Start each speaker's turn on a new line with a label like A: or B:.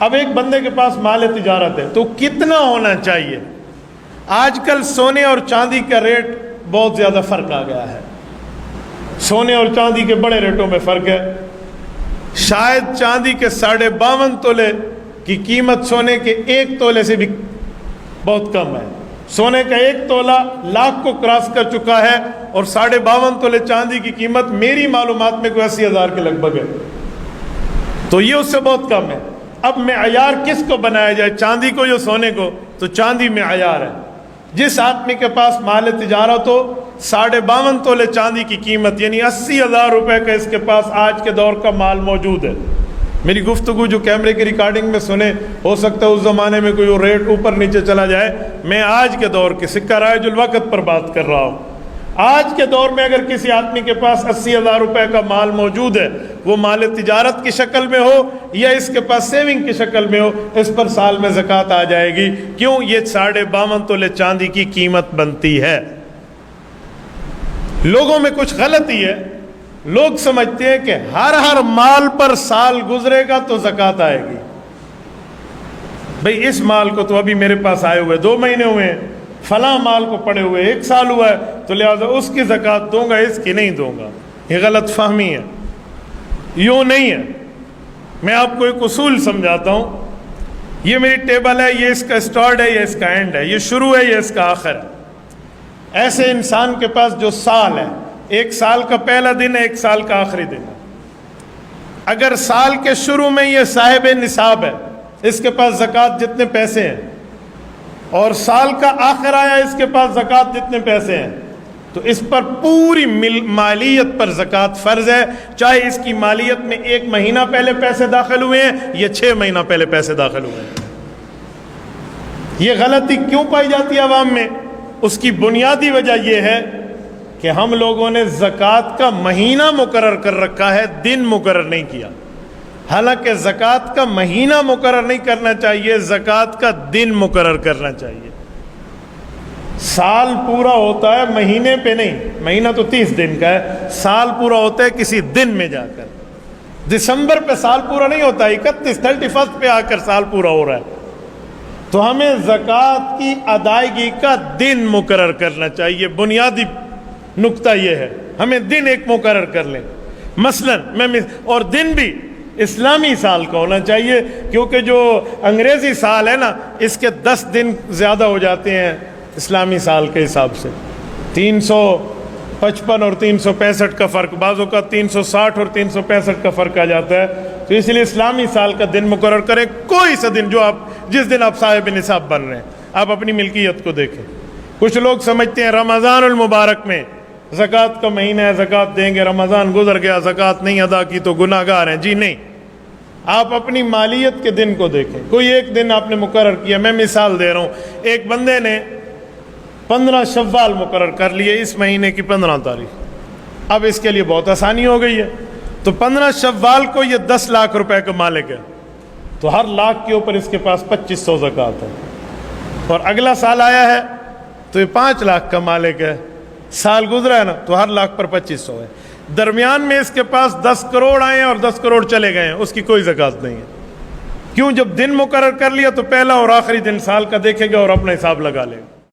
A: اب ایک بندے کے پاس مال تجارت ہے تو کتنا ہونا چاہیے؟ آج کل سونے اور چاندی کا ریٹ بہت زیادہ فرق آ گیا ہے، سونے اور چاندی کے بڑے ریٹوں میں فرق ہے۔ شاید چاندی کے 52.5 تولے کی قیمت سونے کے 1 تولے سے بھی بہت کم ہے۔ سونے کا 1 تولہ لاکھ کو کراس کر چکا ہے اور 52.5 تولے چاندی کی قیمت میری معلومات میں کوئی 80,000 کے لگ بھگ ہے، تو یہ اس سے بہت کم ہے۔ اب معیار کس کو بنایا جائے، چاندی کو یا سونے کو؟ تو چاندی معیار ہے۔ جس آدمی کے پاس مال تجارت ہو، 52.5 تولے چاندی کی قیمت یعنی 80,000 روپے کا اس کے پاس آج کے دور کا مال موجود ہے۔ میری گفتگو جو کیمرے کی ریکارڈنگ میں سنے، ہو سکتا ہے اس زمانے میں کوئی ریٹ اوپر نیچے چلا جائے، میں آج کے دور کے سکہ رائج الوقت پر بات کر رہا ہوں۔ آج کے دور میں اگر کسی آدمی کے پاس 80,000 روپے کا مال موجود ہے، وہ مال تجارت کی شکل میں ہو یا اس کے پاس سیونگ کی شکل میں ہو، اس پر سال میں زکوٰۃ آ جائے گی۔ کیوں؟ یہ 52.5 تولے چاندی کی قیمت بنتی ہے۔ لوگوں میں کچھ غلطی ہے، لوگ سمجھتے ہیں کہ ہر مال پر سال گزرے گا تو زکوٰۃ آئے گی۔ بھئی اس مال کو تو ابھی میرے پاس آئے ہوئے 2 مہینے ہوئے ہیں، فلاں مال کو پڑے ہوئے 1 سال ہوا ہے، تو لہذا اس کی زکوٰۃ دوں گا، اس کی نہیں دوں گا۔ یہ غلط فہمی ہے، یوں نہیں ہے۔ میں آپ کو ایک اصول سمجھاتا ہوں۔ یہ میری ٹیبل ہے، یہ اس کا سٹارٹ ہے، یہ اس کا اینڈ ہے، یہ شروع ہے، یہ اس کا آخر ہے۔ ایسے انسان کے پاس جو سال ہے، 1 سال کا پہلا دن ہے، 1 سال کا آخری دن ہے۔ اگر سال کے شروع میں یہ صاحب نصاب ہے، اس کے پاس زکوٰۃ جتنے پیسے ہیں، اور سال کا آخر آیا اس کے پاس زکوٰۃ جتنے پیسے ہیں، تو اس پر پوری مالیت پر زکوٰۃ فرض ہے، چاہے اس کی مالیت میں 1 مہینہ پہلے پیسے داخل ہوئے ہیں یا 6 مہینہ پہلے پیسے داخل ہوئے ہیں۔ یہ غلطی کیوں پائی جاتی ہے عوام میں؟ اس کی بنیادی وجہ یہ ہے کہ ہم لوگوں نے زکوٰۃ کا مہینہ مقرر کر رکھا ہے، دن مقرر نہیں کیا۔ حالانکہ زکوٰۃ کا مہینہ مقرر نہیں کرنا چاہیے، زکوٰۃ کا دن مقرر کرنا چاہیے۔ سال پورا ہوتا ہے مہینے پہ نہیں، مہینہ تو 30 دن کا ہے، سال پورا ہوتا ہے کسی دن میں جا کر۔ دسمبر پہ سال پورا نہیں ہوتا، 31 پہ آ کر سال پورا ہو رہا ہے۔ تو ہمیں زکوٰۃ کی ادائیگی کا دن مقرر کرنا چاہیے۔ بنیادی نقطہ یہ ہے، ہمیں دن ایک مقرر کر لیں۔ مثلاً اور دن بھی اسلامی سال کا ہونا چاہیے، کیونکہ جو انگریزی سال ہے نا، اس کے 10 دن زیادہ ہو جاتے ہیں اسلامی سال کے حساب سے۔ 355 اور 365 کا فرق، بعضوں کا 360 اور 365 کا فرق آ جاتا ہے۔ تو اس لیے اسلامی سال کا دن مقرر کریں، کوئی سا دن جس دن آپ صاحب نصاب بن رہے ہیں۔ آپ اپنی ملکیت کو دیکھیں۔ کچھ لوگ سمجھتے ہیں رمضان المبارک میں زکوٰۃ کا مہینہ ہے، زکوٰۃ دیں گے، رمضان گزر گیا، زکوٰۃ نہیں ادا کی تو گناہ گار ہیں۔ جی نہیں، آپ اپنی مالیت کے دن کو دیکھیں۔ کوئی ایک دن آپ نے مقرر کیا، میں مثال دے رہا ہوں، ایک بندے نے 15 شوال مقرر کر لیے، اس مہینے کی 15 تاریخ۔ اب اس کے لیے بہت آسانی ہو گئی ہے، تو 15 شوال کو یہ 10 لاکھ روپے کا مالک ہے، تو ہر لاکھ کے اوپر اس کے پاس 2500 زکوٰۃ ہے۔ اور اگلا سال آیا ہے تو یہ 5 لاکھ کا مالک ہے، سال گزرا ہے نا، تو ہر لاکھ پر 2500 ہے۔ درمیان میں اس کے پاس 10 کروڑ آئے ہیں اور 10 کروڑ چلے گئے ہیں، اس کی کوئی زکوٰۃ نہیں ہے۔ کیوں؟ جب دن مقرر کر لیا تو پہلا اور آخری دن سال کا دیکھے گا اور اپنا حساب لگا لے گا۔